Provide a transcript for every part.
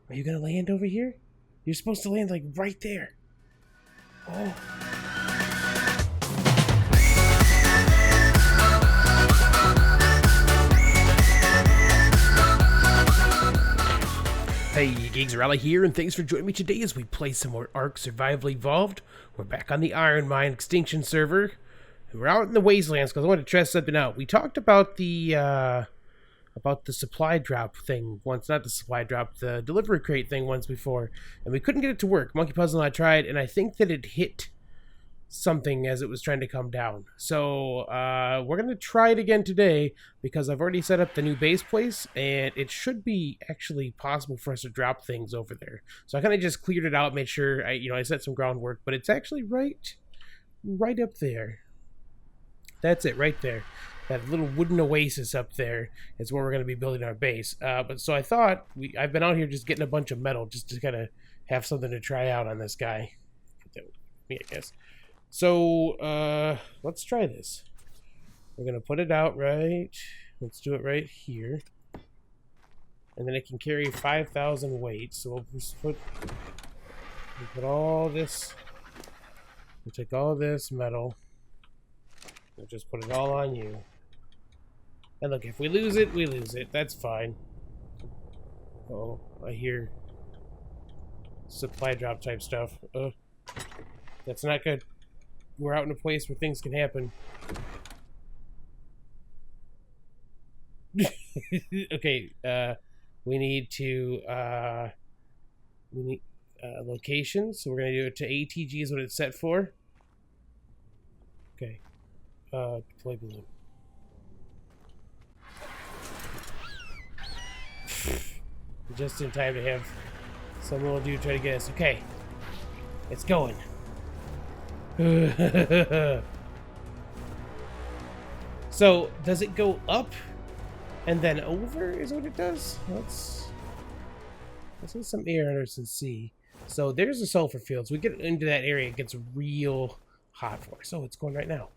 Are you gonna land over here? You're supposed to land like right there. Oh. Hey, Geeks, Arahli here, and thanks for joining me today as we play some more ARK Survival Evolved. We're back on the IronMine Extinction server. We're out in the wastelands because I wanted to test something out. We talked about the supply drop thing once, not the supply drop, the delivery crate thing once before, and we couldn't get it to work. Monkey Puzzle and I tried, and I think that it hit something as it was trying to come down. So we're going to try it again today because I've already set up the new base place, and it should be actually possible for us to drop things over there. So I kind of just cleared it out, made sure I set some groundwork, but it's actually right up there. That's it, right there. That little wooden oasis up there is where we're going to be building our base. But so I thought, I've been out here just getting a bunch of metal just to kind of have something to try out on this guy. Put that with me, I guess. So, let's try this. We're going to put it out right. Let's do it right here. And then it can carry 5,000 weight. So we'll just put all this. We'll take all this metal. We'll just put it all on you. And look, if we lose it, we lose it. That's fine. Oh, I hear supply drop type stuff. That's not good. We're out in a place where things can happen. Okay, we need locations, so we're gonna do it to ATG is what it's set for. Okay, deploy balloon. Just in time to have some little dude try to get us. Okay, it's going. So, does it go up and then over is what it does? Let's get some air under some sea. So there's the Sulfur Fields. We get into that area, it gets real hot for us. So it's going right now.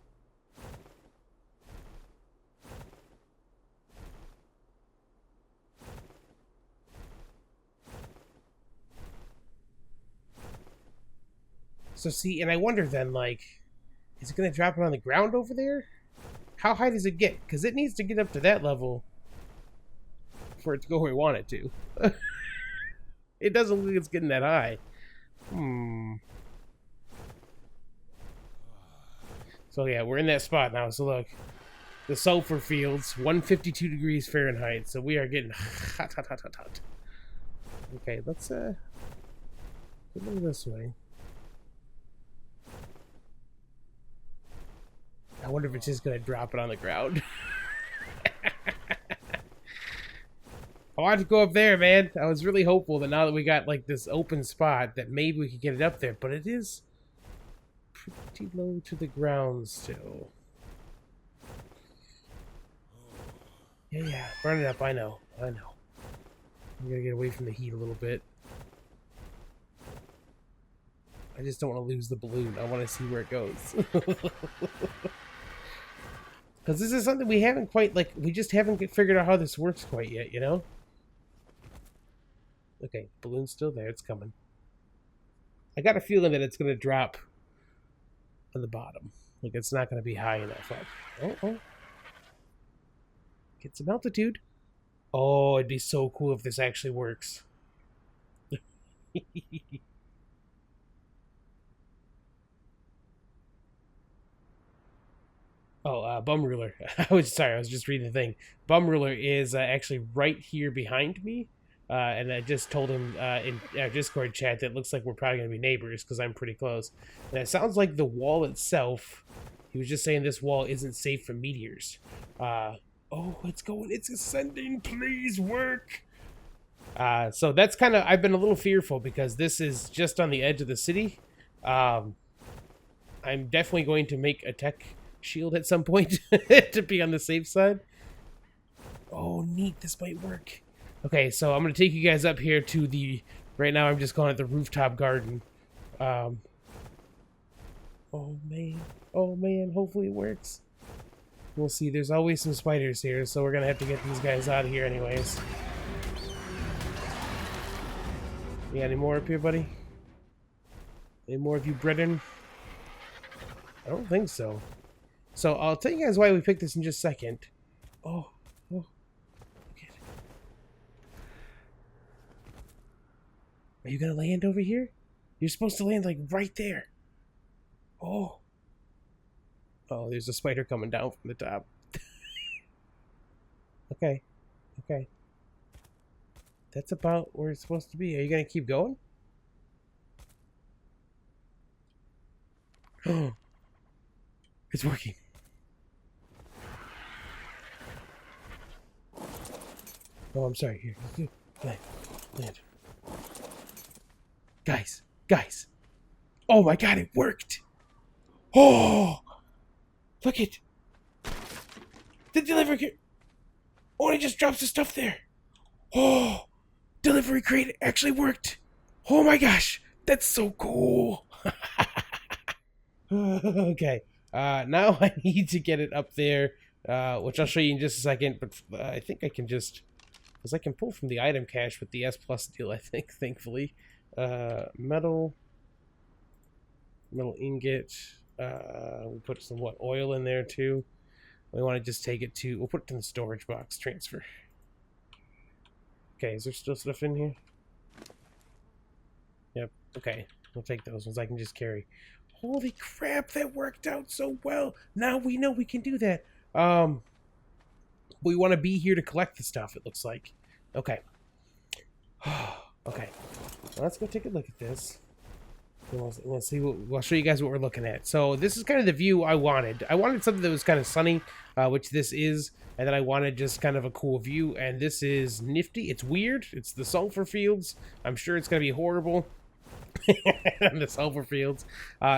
So see, and I wonder then, like, is it going to drop it on the ground over there? How high does it get? Because it needs to get up to that level for it to go where we want it to. It doesn't look like it's getting that high. So yeah, we're in that spot now. So look, the Sulfur Fields, 152 degrees Fahrenheit. So we are getting hot, hot, hot, hot, hot. Okay, let's go this way. I wonder if it's just going to drop it on the ground. I wanted to go up there, man. I was really hopeful that now that we got like this open spot that maybe we could get it up there, but it is pretty low to the ground still. Yeah, burn it up. I know. I'm gonna get away from the heat a little bit. I just don't want to lose the balloon. I want to see where it goes. Because this is something we haven't quite, like, we just haven't figured out how this works quite yet, you know? Okay, balloon's still there. It's coming. I got a feeling that it's going to drop on the bottom. Like, it's not going to be high enough up. Oh. Get some altitude. Oh, it'd be so cool if this actually works. Oh, Bum Ruler. I was just reading the thing. Bum Ruler is actually right here behind me. And I just told him in our Discord chat that it looks like we're probably going to be neighbors because I'm pretty close. And it sounds like the wall itself, he was just saying this wall isn't safe from meteors. Oh, it's going. It's ascending. Please work. So that's kind of, I've been a little fearful because this is just on the edge of the city. I'm definitely going to make a tech shield at some point to be on the safe side. Oh, neat. This might work. Okay, so I'm going to take you guys up here to the, right now I'm just calling it the Rooftop Garden. Oh man, hopefully it works. We'll see. There's always some spiders here, so we're going to have to get these guys out of here anyways. You got any more up here, buddy? Any more of you, Britain? I don't think so. So I'll tell you guys why we picked this in just a second. Oh. Okay. Are you gonna land over here? You're supposed to land like right there. Oh, there's a spider coming down from the top. Okay. That's about where it's supposed to be. Are you gonna keep going? Oh, it's working. Oh, I'm sorry. Here, land. Guys. Oh my God, it worked. Oh, look it. The delivery. Oh, it just drops the stuff there. Oh, delivery crate actually worked. Oh my gosh, that's so cool. Okay, now I need to get it up there, which I'll show you in just a second, but I think I can just, because I can pull from the item cache with the S Plus deal, I think, thankfully. Metal ingot, we'll put some, oil in there too. We want to just take it to, we'll put it in the storage box, transfer. Okay, is there still stuff in here? Yep, okay, we'll take those ones I can just carry. Holy crap, that worked out so well. Now we know we can do that. We want to be here to collect the stuff, it looks like. Okay. Okay. Well, let's go take a look at this. We'll see. We'll show you guys what we're looking at. So this is kind of the view I wanted. I wanted something that was kind of sunny, which this is. And then I wanted just kind of a cool view. And this is nifty. It's weird. It's the Sulfur Fields. I'm sure it's going to be horrible. The Sulfur Fields.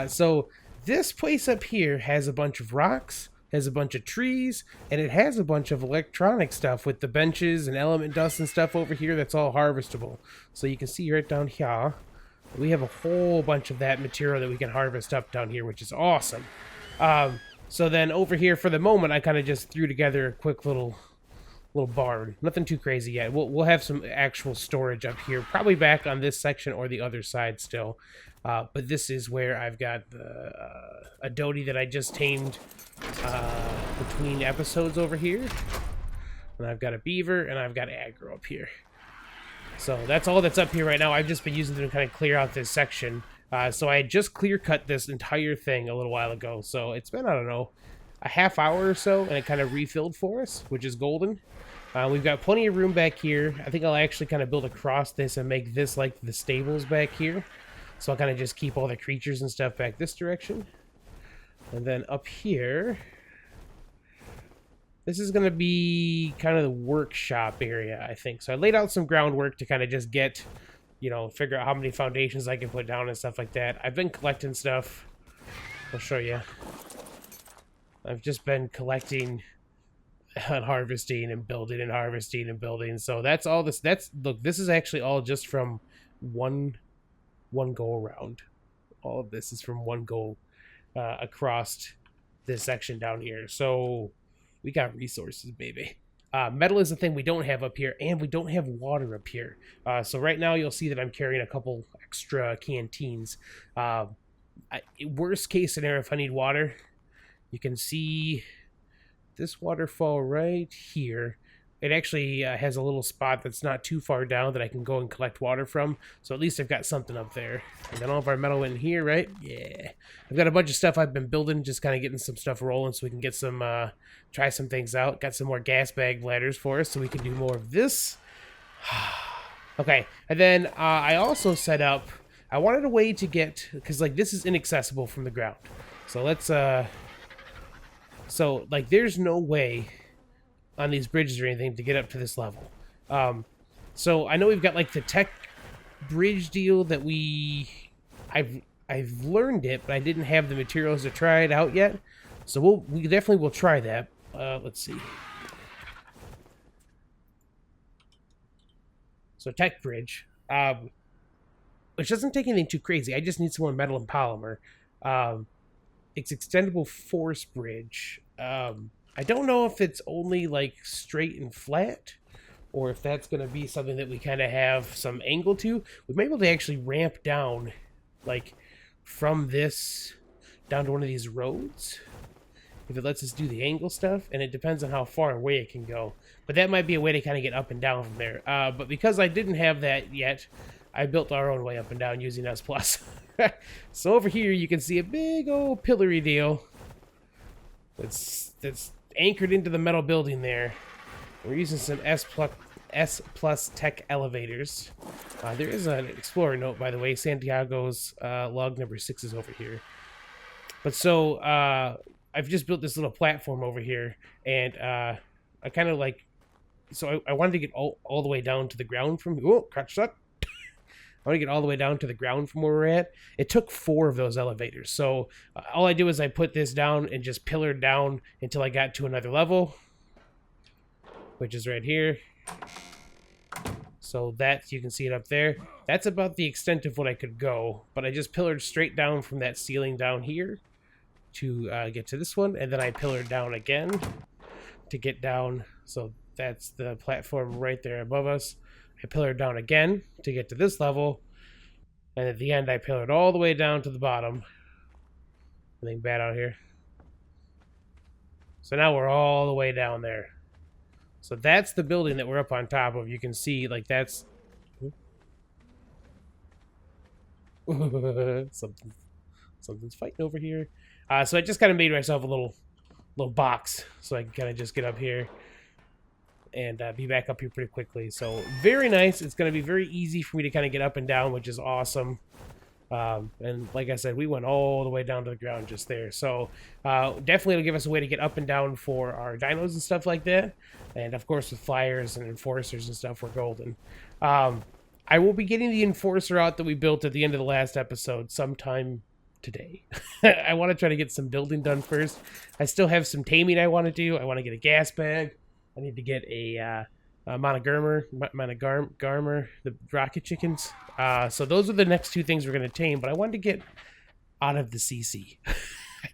So this place up here has a bunch of rocks, has a bunch of trees, and it has a bunch of electronic stuff with the benches and element dust and stuff over here that's all harvestable. So you can see right down here, we have a whole bunch of that material that we can harvest up down here, which is awesome. So then over here, for the moment, I kind of just threw together a quick little barn. Nothing too crazy yet. We'll have some actual storage up here, probably back on this section or the other side still. But this is where I've got the a Doty that I just tamed between episodes over here. And I've got a beaver, and I've got aggro up here. So that's all that's up here right now. I've just been using them to kind of clear out this section. So I had just clear-cut this entire thing a little while ago. So it's been, I don't know, a half hour or so, and it kind of refilled for us, which is golden. We've got plenty of room back here. I think I'll actually kind of build across this and make this like the stables back here. So I'll kind of just keep all the creatures and stuff back this direction. And then up here, this is going to be kind of the workshop area, I think. So I laid out some groundwork to kind of just get, you know, figure out how many foundations I can put down and stuff like that. I've been collecting stuff. I'll show you. I've just been collecting and harvesting and building and harvesting and building. So that's all this. Look, this is actually all just from one go around. All of this is from one go across this section down here. So we got resources, baby. Metal is the thing we don't have up here, and we don't have water up here. So right now you'll see that I'm carrying a couple extra canteens. Worst case scenario, if I need water, you can see this waterfall right here. It actually has a little spot that's not too far down that I can go and collect water from. So at least I've got something up there. And then all of our metal in here, right? Yeah. I've got a bunch of stuff I've been building, just kind of getting some stuff rolling so we can get some, try some things out. Got some more gas bag ladders for us so we can do more of this. Okay. And then I also set up, I wanted a way to get, because like this is inaccessible from the ground. So let's, so like there's no way on these bridges or anything to get up to this level. So I know we've got like the tech bridge deal that I've learned it, but I didn't have the materials to try it out yet. So we definitely will try that. Let's see. So tech bridge, which doesn't take anything too crazy. I just need some more metal and polymer. It's extendable force bridge. I don't know if it's only like straight and flat or if that's going to be something that we kind of have some angle to. We might be able to actually ramp down, like, from this down to one of these roads, if it lets us do the angle stuff, and it depends on how far away it can go. But that might be a way to kind of get up and down from there. But because I didn't have that yet, I built our own way up and down using S+. So over here you can see a big old pillory deal that's anchored into the metal building there. We're using some S+ tech elevators. There is an explorer note, by the way. Santiago's log number 6 is over here. But so I've just built this little platform over here, and I kind of like, so I wanted to get all the way down to the ground from, oh, catch that. I want to get all the way down to the ground from where we're at. It took 4 of those elevators. So all I did was I put this down and just pillared down until I got to another level, which is right here. So that, you can see it up there. That's about the extent of what I could go. But I just pillared straight down from that ceiling down here to get to this one. And then I pillared down again to get down. So that's the platform right there above us. I pillared down again to get to this level, and at the end I pillared all the way down to the bottom. Anything bad out here? So now we're all the way down there. So that's the building that we're up on top of. You can see, like, that's something's fighting over here. So I just kind of made myself a little box so I can kind of just get up here and be back up here pretty quickly. So very nice. It's going to be very easy for me to kind of get up and down, which is awesome. And like I said, we went all the way down to the ground just there. So definitely it'll give us a way to get up and down for our dinos and stuff like that. And of course with flyers and enforcers and stuff, we're golden. I will be getting the enforcer out that we built at the end of the last episode sometime today. I want to try to get some building done first. I still have some taming I want to do. I want to get a gas bag. I need to get a monogarmer, the rocket chickens. So those are the next 2 things we're going to tame, but I wanted to get out of the CC. I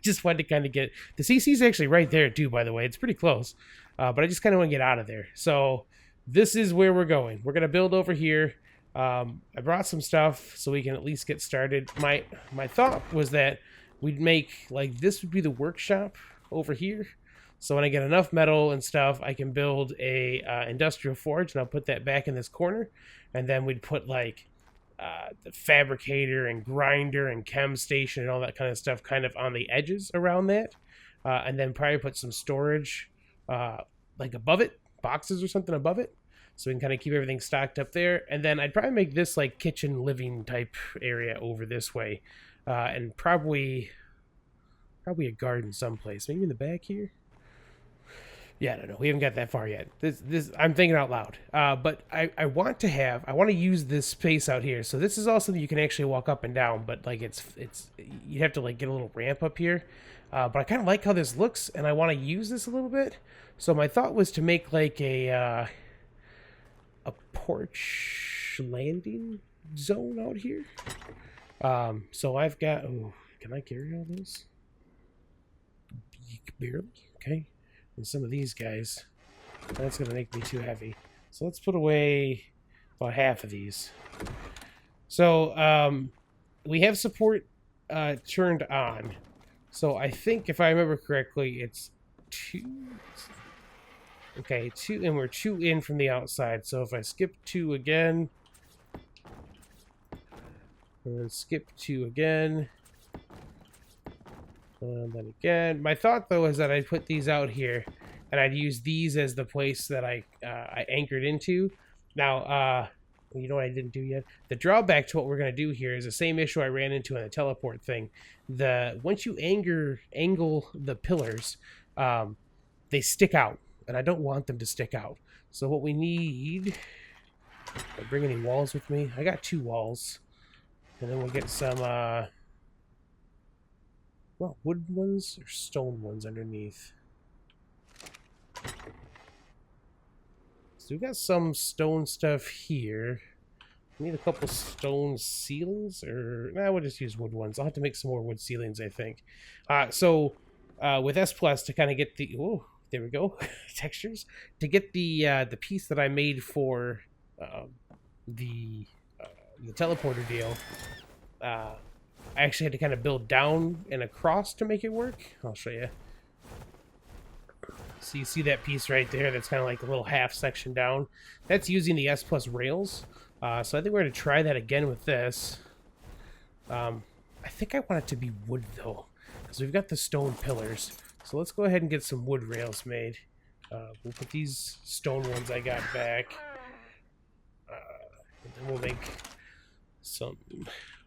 just wanted to kind of get... The CC is actually right there too, by the way. It's pretty close. But I just kind of want to get out of there. So this is where we're going. We're going to build over here. I brought some stuff so we can at least get started. My thought was that we'd make, like, this would be the workshop over here. So when I get enough metal and stuff, I can build a industrial forge, and I'll put that back in this corner. And then we'd put, like, the fabricator and grinder and chem station and all that kind of stuff kind of on the edges around that. And then probably put some storage, like, above it, boxes or something above it. So we can kind of keep everything stocked up there. And then I'd probably make this, like, kitchen living type area over this way. And probably a garden someplace. Maybe in the back here? Yeah, I don't know. We haven't got that far yet. This I'm thinking out loud. But I want to use this space out here. So this is also something you can actually walk up and down, but like it's you have to like get a little ramp up here. But I kind of like how this looks, and I want to use this a little bit. So my thought was to make like a porch landing zone out here. So I've got. Oh, can I carry all this? Barely. Okay. And some of these guys, that's going to make me too heavy. So let's put away about half of these. So we have support turned on. So I think, if I remember correctly, it's 2. Okay, 2, and we're 2 in from the outside. So if I skip 2 again, and then skip 2 again, and then again. My thought, though, is that I'd put these out here, and I'd use these as the place that I anchored into. Now, you know what I didn't do yet? The drawback to what we're going to do here is the same issue I ran into in the teleport thing. Once you angle the pillars, they stick out, and I don't want them to stick out. So what we need... I'll bring any walls with me. I got 2 walls. And then we'll get some... well, wood ones or stone ones underneath. So we got some stone stuff here. We need a couple stone ceilings, or nah, we'll just use wood ones. I'll have to make some more wood ceilings, I think. So with S+ to kind of get the There we go. Textures. To get the piece that I made for the the teleporter deal, I actually had to kind of build down and across to make it work. I'll show you. So you see that piece right there that's kind of like a little half section down. That's using the S Plus rails. So I think we're going to try that again with this. I think I want it to be wood though, because we've got the stone pillars. So let's go ahead and get some wood rails made. We'll put these stone ones I got back. And then we'll make some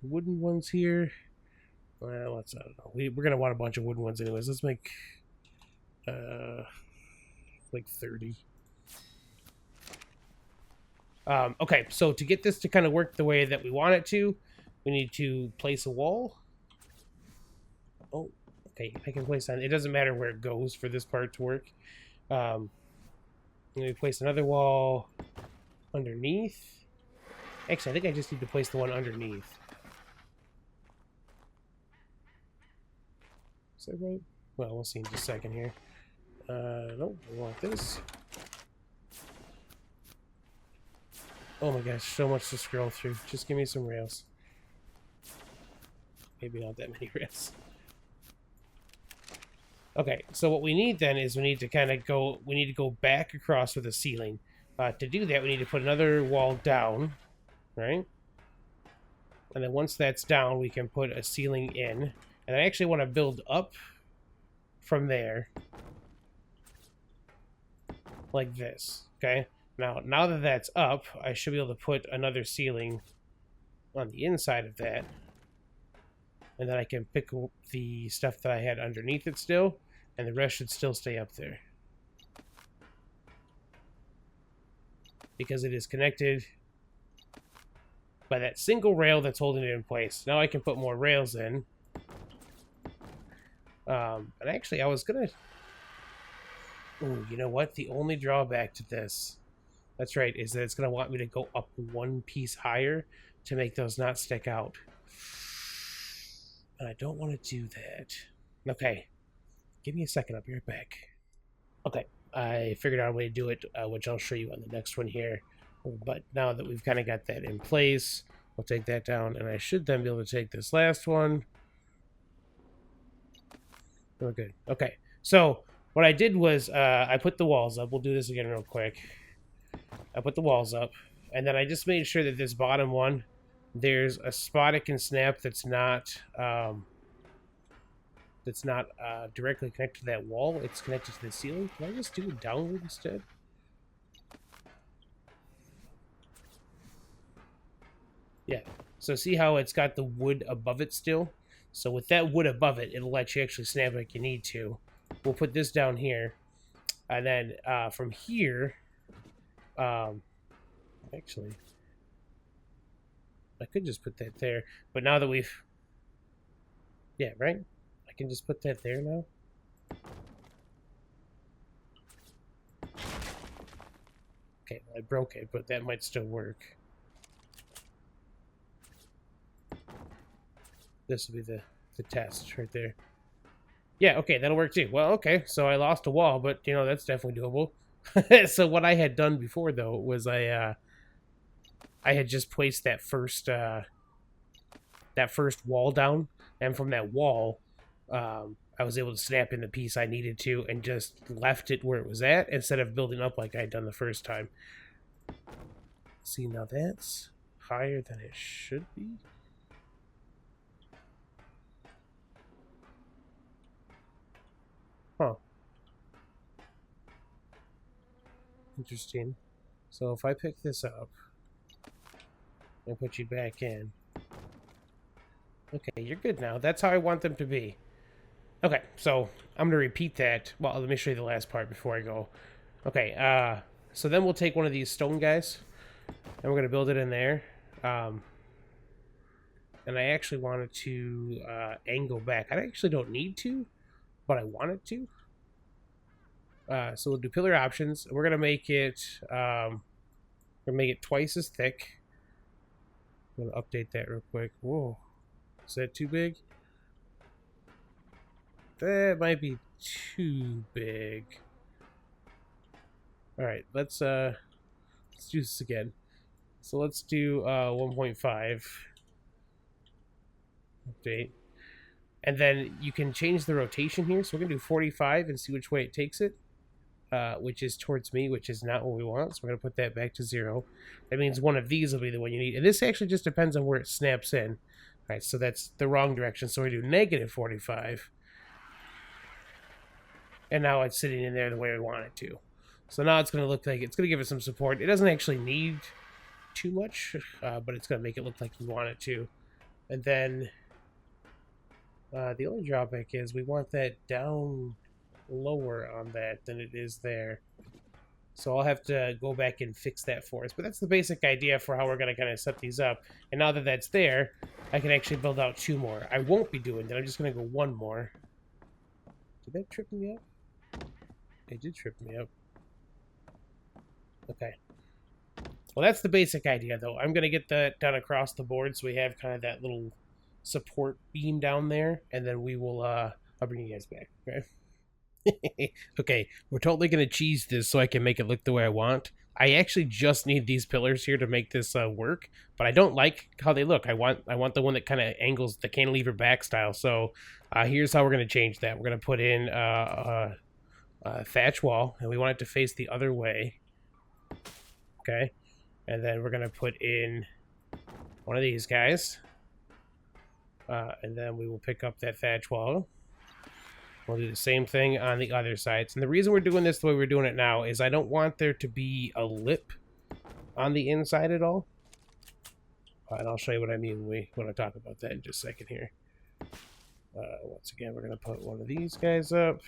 wooden ones here. Well, let's, I don't know. We're going to want a bunch of wooden ones anyways. Let's make like 30. Okay, so to get this to kind of work the way that we want it to, we need to place a wall. Oh, okay, I can place on. It doesn't matter where it goes for this part to work. Let me place another wall underneath. Actually, I think I just need to place the one underneath. Is that right? Well, we'll see in just a second here. Nope, we want this. Oh my gosh, so much to scroll through. Just give me some rails. Maybe not that many rails. Okay, so what we need then is we need to kind of go, we need to go back across with a ceiling. To do that, we need to put another wall down, right? And then once that's down, we can put a ceiling in. And I actually want to build up from there. Like this, okay? Now that that's up, I should be able to put another ceiling on the inside of that. And then I can pick up the stuff that I had underneath it still, and the rest should still stay up there. Because it is connected by that single rail that's holding it in place. Now I can put more rails in. And actually, I was gonna... Ooh, you know what? The only drawback to this, that's right, is that it's gonna want me to go up one piece higher to make those not stick out. And I don't want to do that. Okay. Give me a second. I'll be right back. Okay. I figured out a way to do it, which I'll show you on the next one here. But now that we've kind of got that in place, we'll take that down. And I should then be able to take this last one. We're good. Okay. So what I did was I put the walls up. We'll do this again real quick. I put the walls up. And then I just made sure that this bottom one, there's a spot it can snap that's not directly connected to that wall. It's connected to the ceiling. Can I just do it downward instead? Yeah. So see how it's got the wood above it still? So with that wood above it, it'll let you actually snap like you need to. We'll put this down here. And then from here, actually... I could just put that there, but now that we've... Yeah, right? I can just put that there now. Okay, I broke it, but that might still work. This will be the test right there. Yeah, okay, that'll work too. Well, okay, so I lost a wall, but, you know, that's definitely doable. So what I had done before, though, was I had just placed that first wall down, and from that wall, I was able to snap in the piece I needed to, and just left it where it was at instead of building up like I had done the first time. See, now that's higher than it should be. Huh. Interesting. So if I pick this up and put you back in. Okay, you're good now. That's how I want them to be. Okay, so I'm going to repeat that. Well, let me show you the last part before I go. Okay, so then we'll take one of these stone guys, and we're going to build it in there. And I actually wanted to angle back. I actually don't need to, but I wanted to. So we'll do pillar options. We're going to make it twice as thick. I'm going to update that real quick. Whoa. Is that too big? That might be too big. All right, let's do this again. So let's do 1.5 update. And then you can change the rotation here. So we're gonna do 45 and see which way it takes it. Which is towards me, which is not what we want. So we're going to put that back to 0. That means one of these will be the one you need. And this actually just depends on where it snaps in. All right, so that's the wrong direction. So we do negative 45. And now it's sitting in there the way we want it to. So now it's going to look like it's going to give it some support. It doesn't actually need too much, but it's going to make it look like you want it to. And then the only drawback is we want that down lower on that than it is there. So I'll have to go back and fix that for us. But that's the basic idea for how we're going to kind of set these up. And now that that's there, I can actually build out 2 more. I won't be doing that. I'm just going to go 1 more. Did that trip me up? It did trip me up. Okay. Well, that's the basic idea, though. I'm going to get that done across the board so we have kind of that little support beam down there. And then we will, I'll bring you guys back, okay? Okay, we're totally gonna cheese this so I can make it look the way I want. I actually just need these pillars here to make this work, but I don't like how they look. I want the one that kind of angles the cantilever back style. So here's how we're gonna change that. We're gonna put in a thatch wall, and we want it to face the other way. Okay, and then we're gonna put in one of these guys, and then we will pick up that thatch wall. We'll do the same thing on the other sides. And the reason we're doing this the way we're doing it now is I don't want there to be a lip on the inside at all. And I'll show you what I mean when I talk about that in just a second here. Once again, we're going to put one of these guys up.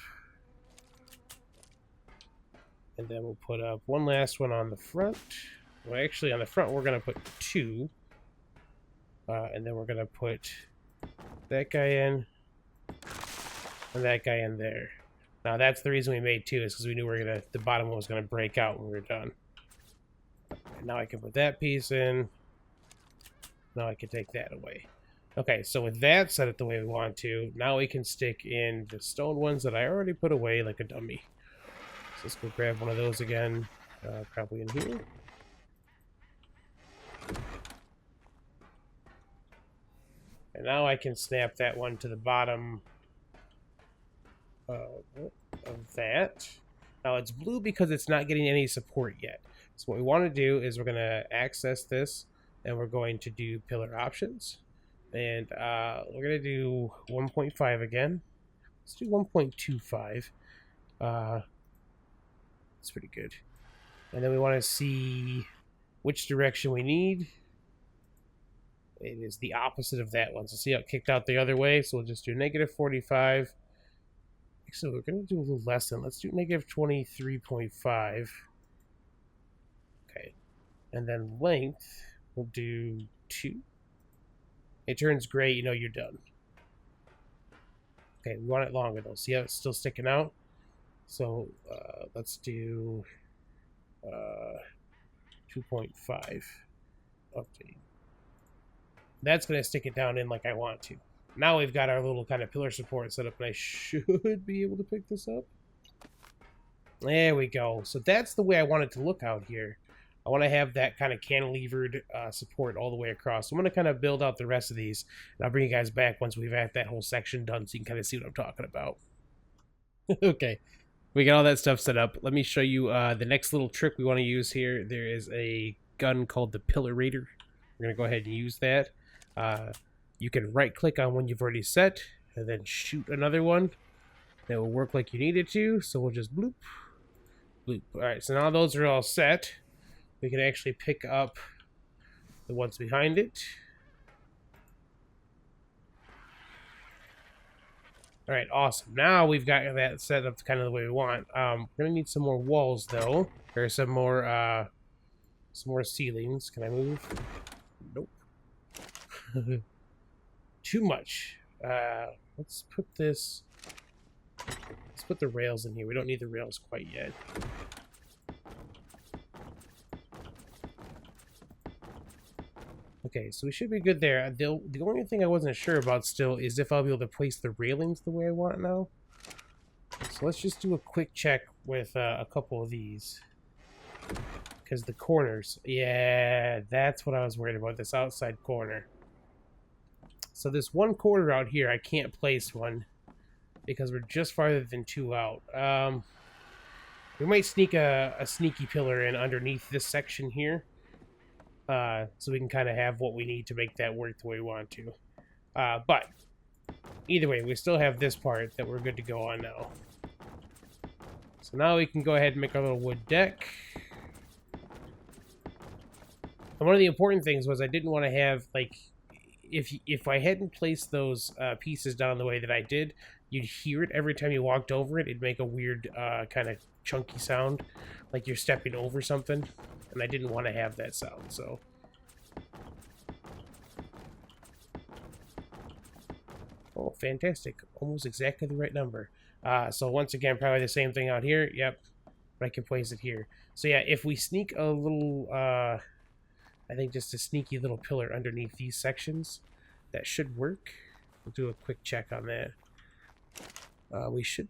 And then we'll put up one last one on the front. Well, actually, on the front, we're going to put 2. And then we're going to put that guy in. And that guy in there. Now that's the reason we made 2 is because we knew the bottom one was gonna break out when we were done. And now I can put that piece in. Now I can take that away. Okay, so with that set it the way we want to, now we can stick in the stone ones that I already put away like a dummy. So let's go grab one of those again, probably in here. And now I can snap that one to the bottom of that. Now it's blue because it's not getting any support yet. So what we want to do is we're going to access this and we're going to do pillar options. And we're going to do 1.5 again. Let's do 1.25. That's pretty good. And then we want to see which direction we need. It is the opposite of that one. So see how it kicked out the other way? So we'll just do negative 45. So we're going to do a little less than. Let's do negative 23.5. Okay. And then length, we'll do 2. It turns gray, you know you're done. Okay, we want it longer though. See how it's still sticking out? So let's do 2.5 update. That's going to stick it down in like I want to. Now we've got our little kind of pillar support set up, and I should be able to pick this up. There we go. So that's the way I want it to look out here. I want to have that kind of cantilevered support all the way across. So I'm going to kind of build out the rest of these, and I'll bring you guys back once we've had that whole section done so you can kind of see what I'm talking about. Okay, we got all that stuff set up. Let me show you the next little trick we want to use here. There is a gun called the Pillar Raider. We're going to go ahead and use that. You can right-click on one you've already set, and then shoot another one. That will work like you need it to, so we'll just bloop, bloop. Alright, so now those are all set. We can actually pick up the ones behind it. Alright, awesome. Now we've got that set up kind of the way we want. We're going to need some more walls, though. Or some more ceilings. Can I move? Nope. Too much. Let's put this... Let's put the rails in here. We don't need the rails quite yet. Okay, so we should be good there. The only thing I wasn't sure about still is if I'll be able to place the railings the way I want now. So let's just do a quick check with a couple of these. because the corners. Yeah, that's what I was worried about, this outside corner. So this one corner out here, I can't place one because we're just farther than 2 out. We might sneak a sneaky pillar in underneath this section here, so we can kind of have what we need to make that work the way we want to. But either way, we still have this part that we're good to go on now. So now we can go ahead and make our little wood deck. And one of the important things was I didn't want to have, like, if I hadn't placed those pieces down the way that I did, you'd hear it every time you walked over it. It'd make a weird kind of chunky sound, like you're stepping over something. And I didn't want to have that sound, so... Oh, fantastic. Almost exactly the right number. So once again, probably the same thing out here. Yep. But I can place it here. So yeah, if we sneak a little... I think just a sneaky little pillar underneath these sections, that should work. We'll do a quick check on that. We should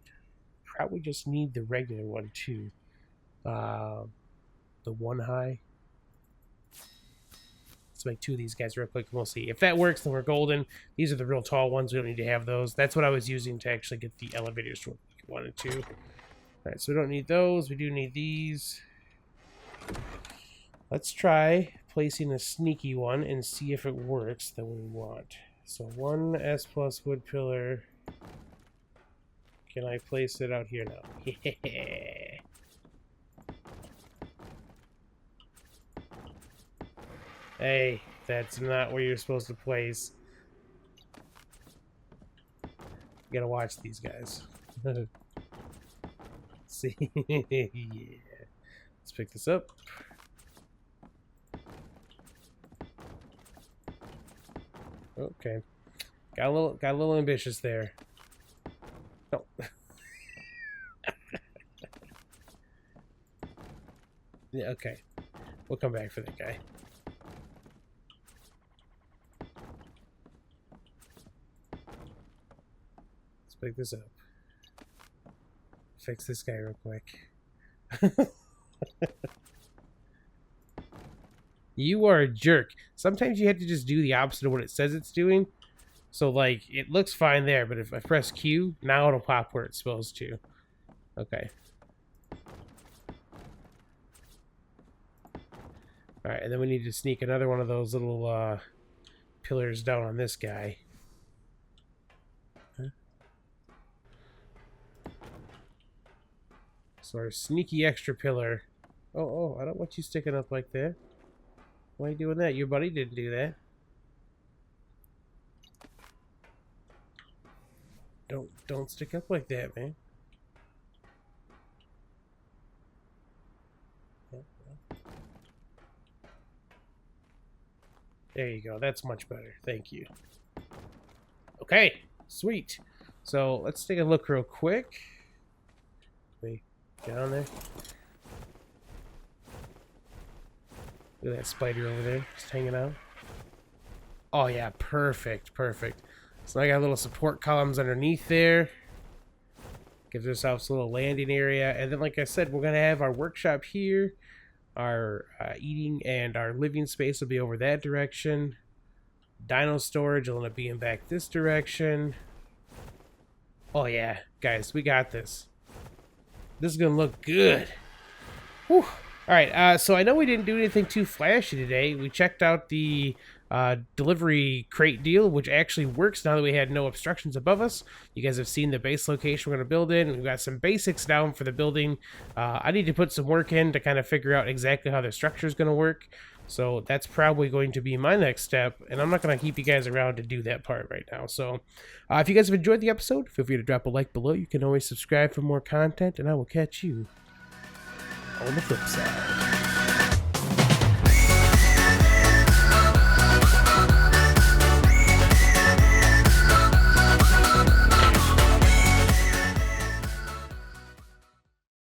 probably just need the regular one too. The one high. Let's make 2 of these guys real quick and we'll see. If that works, then we're golden. These are the real tall ones. We don't need to have those. That's what I was using to actually get the elevators to work if you wanted to. Alright, so we don't need those. We do need these. Let's try placing a sneaky one and see if it works the way we want. So 1 S+ wood pillar. Can I place it out here now? Yeah. Hey, that's not where you're supposed to place. You gotta watch these guys. See? Yeah. Let's pick this up. Okay. Got a little ambitious there. No. Yeah, okay. We'll come back for that guy. Let's pick this up. Fix this guy real quick. You are a jerk. Sometimes you have to just do the opposite of what it says it's doing. So, like, it looks fine there, but if I press Q, now it'll pop where it's supposed to. Okay. Alright, and then we need to sneak another one of those little pillars down on this guy. Huh? So our sneaky extra pillar. Oh, I don't want you sticking up like that. Why are you doing that? Your buddy didn't do that. Don't stick up like that, man. There you go. That's much better. Thank you. Okay, sweet. So let's take a look real quick. Wait, get on there. Look at that spider over there, just hanging out. Oh yeah, perfect, perfect. So I got little support columns underneath there. Gives ourselves a little landing area. And then, like I said, we're going to have our workshop here. Our eating and our living space will be over that direction. Dino storage will end up being back this direction. Oh yeah, guys, we got this. This is going to look good. Whew. Alright, so I know we didn't do anything too flashy today. We checked out the delivery crate deal, which actually works now that we had no obstructions above us. You guys have seen the base location we're going to build in. We've got some basics down for the building. I need to put some work in to kind of figure out exactly how the structure is going to work. So that's probably going to be my next step, and I'm not going to keep you guys around to do that part right now. So if you guys have enjoyed the episode, feel free to drop a like below. You can always subscribe for more content, and I will catch you on the flip side.